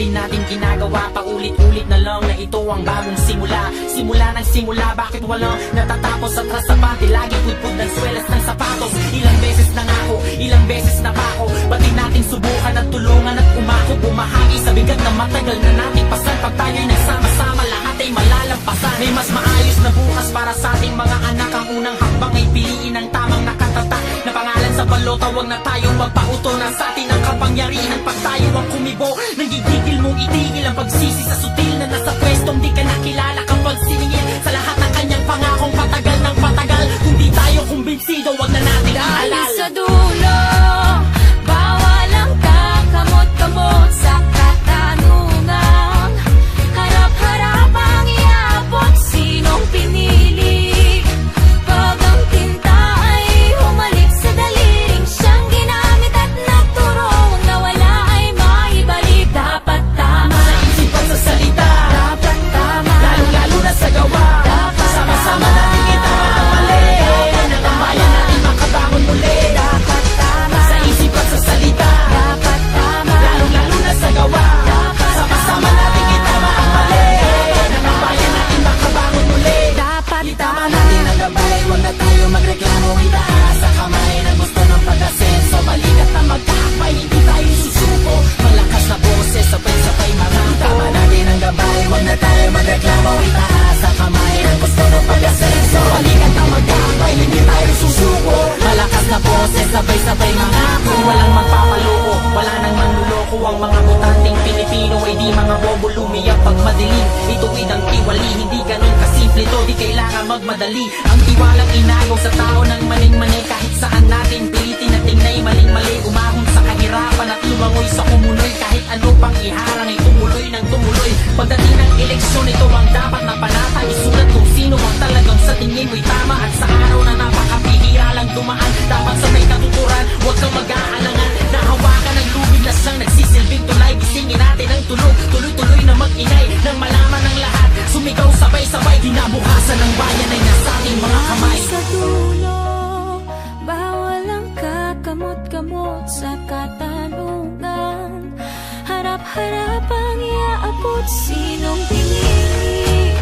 din natin ginagawa, paulit-ulit na lang na ito ang bagong simula. Simula ng simula, bakit walang natatapos? Atras sa bante, lagi pudpud ng swelas ng sapatos. Ilang beses na nga ako, ilang beses na pa ako. Ba't di natin subukan at tulungan at umako? Bumahagi sa bigat na matagal na nating pasan. Pag tayo'y nagsama-sama, lahat ay malalampasan. May mas maayos na bukas para sa ating mga anak. Ang unang hakbang ay piliin ang tamang nakatatak na pangalan sa balota. Huwag na tayong magpauto na sa atin ang kapangyarihan. Pag tayo ang kumibo, nanggigigil mong itigil ang pagsisi sa sutil na nasa pwestong di ka nakilala. Kapag siningil sa lahat ng kanyang pangakong patagal ng patagal. Kung di tayo kumbinsido, wag na natin dahil aalala. sa dulo, bawal ang kakamot-kamot sa katanungan. Harap-harap ang iabot, sinong pinili? Pag ang tinta ay humalik sa daliling siyang ginamit at nagturong na wala ay maibalik. Dapat tama Sa isip at sa salita, dapat tama, lalo-lalo na sa gawa. dapat Sama-sama tama, natin kita ang mali. Nagtambayan natin makabangon muli. dapat tama, Sa isip at sa salita, dapat tama, lalo-lalo na sa gawa. Sama-sama natin kita ang mali. Nagtambayan natin makabangon muli. dapat Itama tama. natin ang gabay, huwag na tayo magreklamo. Itaas sa kamay ng gusto ng pag-asenso. Balikat na magkakapay, hindi tayo susuko. Malakas na boses, sabay-sabay mga itama natin ang gabay, huwag na tayo magreklamo. Itaas sa kamay ng gusto ng pag-asenso. Balikat na magkakapay, hindi tayo susuko. Malakas na boses, sabay-sabay mga kung walang magpapaloko, wala nang manluloko. Ang mga botanteng Pilipino ay di mga bobo lumiyak pag madilim. Ituwid ang tiwali, hindi ganun kasimple to. Di kailangan magmadali, ang tiwalang inagaw sa tao ng maling-mani. Kahit saan natin pilitin at tingnay maling-mali. Umahon sa kahirapan at lumangoy sa kumunoy. Kahit ano pang iharang ay tumuloy ng tumuloy. Pagdating ng eleksyon, ito ang dapat na panatag. Isulat kung sino ang talagang sa tingin mo'y tama. At sa araw na napakapihira lang dumaan, dapat sa may katuturan, huwag kang mag-aalangan. Nahawakan ng lubid na siyang nagsisilbing tulay. Gisingin natin ang tunog, tuloy-tuloy na mag-ingay. Nang malaman ng lahat, sumigaw sabay-sabay. Kinabukasan ng bayan ay nasa ating mga kamay. Sa dulo, bawal ang kakamot-kamot sa katanungan. Harap-harap ang iaabot, sinong pinili?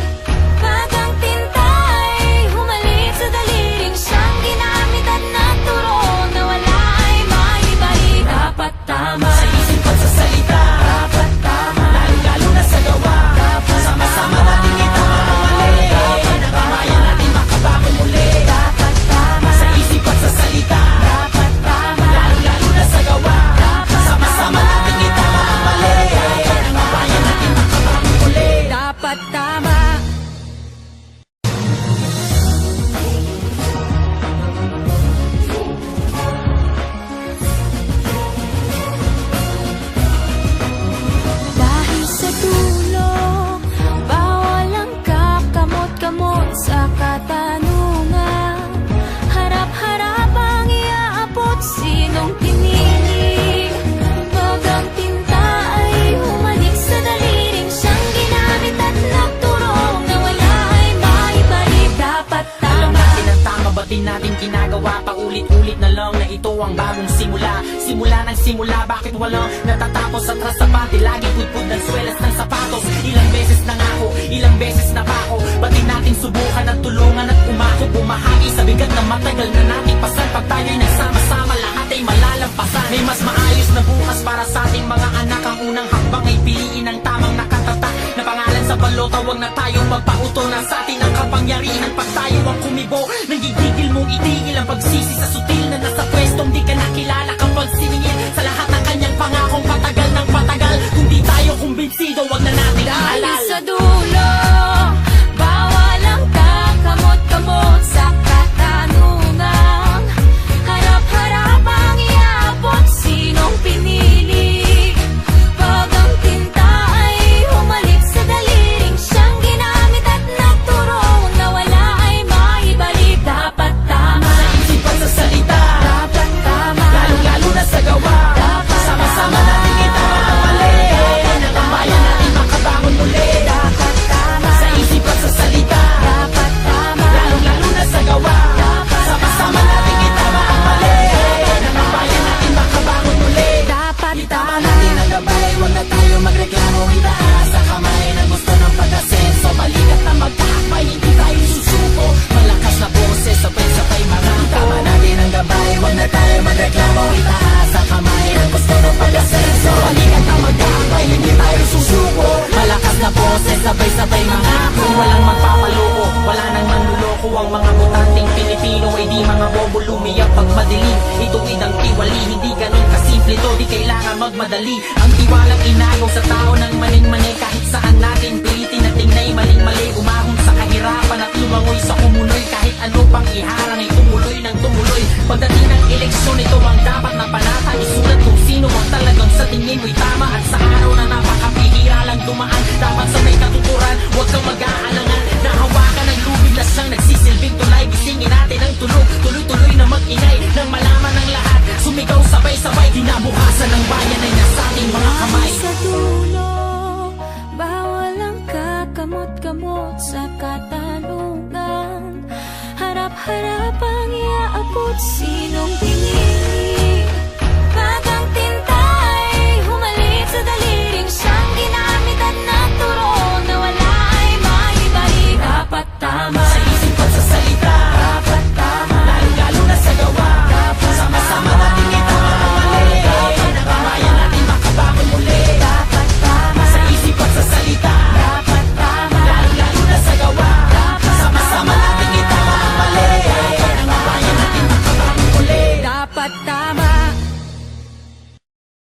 Pag ang tinta ay humalik sa daliling siyang ginamit at nagturo na wala ay maibalik. Dapat tama, Sa isip at sa salita, dapat tama, lalo-lalo na sa gawa. dapat Sama-sama natin kita ang mali. Nagtambayan natin makabangon muli. dapat tama, Sa isip at sa salita, dapat tama, lalo-lalo na sa gawa. Sama-sama natin kita ang mali. Nagtambayan natin makabangon muli. dapat tama. Dahil sa dulo, bawal ang kakamot-kamot sa katanungan. Harap-harap ang iaabot, sinong pinili? Pag ang tinta ay humalik sa daliling siyang ginamit at nagturong na wala ay maibalik. Dapat Alam tama, natin ang tama, ba't di natin ginagawa? Paulit-ulit na lang na ito ang bagong simula. Simula ng simula, bakit walang natatapos? Atras sa bante, lagi pudpud ng swelas ng sapatos. Ilang beses na nga ako, ilang beses na pa ako. Ba't di natin subukan at tulungan at umako? Bumahagi sa bigat na matagal na nating pasan. Pag tayo'y nagsama-sama, lahat ay malalampasan. May mas maayos na bukas para sa ating mga anak. Ang unang hakbang ay piliin ang tamang nakatatak na pangalan sa balota. Huwag na tayong magpauto na sa atin ang kapangyarihan. Pag tayo ang kumibo, nanggigigil mong itigil ang pagsisi sa sutil na nasa pwestong di ka nakilala. Kapag siningil sa lahat ng kanyang pangakong patagal ng patagal. Kung di tayo kumbinsido, wag na natin dahil aalala. sa dulo, bawal ang kakamot-kamot sa katanungan. Harap-harap ang iabot, sinong pinili? Pag ang tinta ay humalik sa daliling siyang ginamit at nagturo na wala ay maibalik. Dapat tama, Sa isip at sa salita, dapat tama, lalo-lalo na sa gawa. kailangan magmadali. Ang tiwalang inagaw sa tao ng maling-mali. Kahit saan natin pilitin na tingnay maling-mali. Umahon sa kahirapan at lumangoy sa kumuloy. Kahit ano pang iharang ay tumuloy ng tumuloy. Pagdating ng eleksyon, ito ang dapat na panata. Isulat kung sino ang talagang sa tingin mo'y tama. At sa araw na napakapihira lang dumaan, dapat sa may katuturan, huwag kang mag-aalangan. Nahawakan ng lubid na siyang nagsisilbing tulay. Gisingin natin ang tulog, tuloy-tuloy na mag-ingay. Nang malaman ng lahat, sumigaw sabay-sabay. Kinabukasan ng bayan ay nasa ating mga kamay. Sa dulo, bawal ang kakamot-kamot sa katanungan. Harap-harap ang iaabot, sinong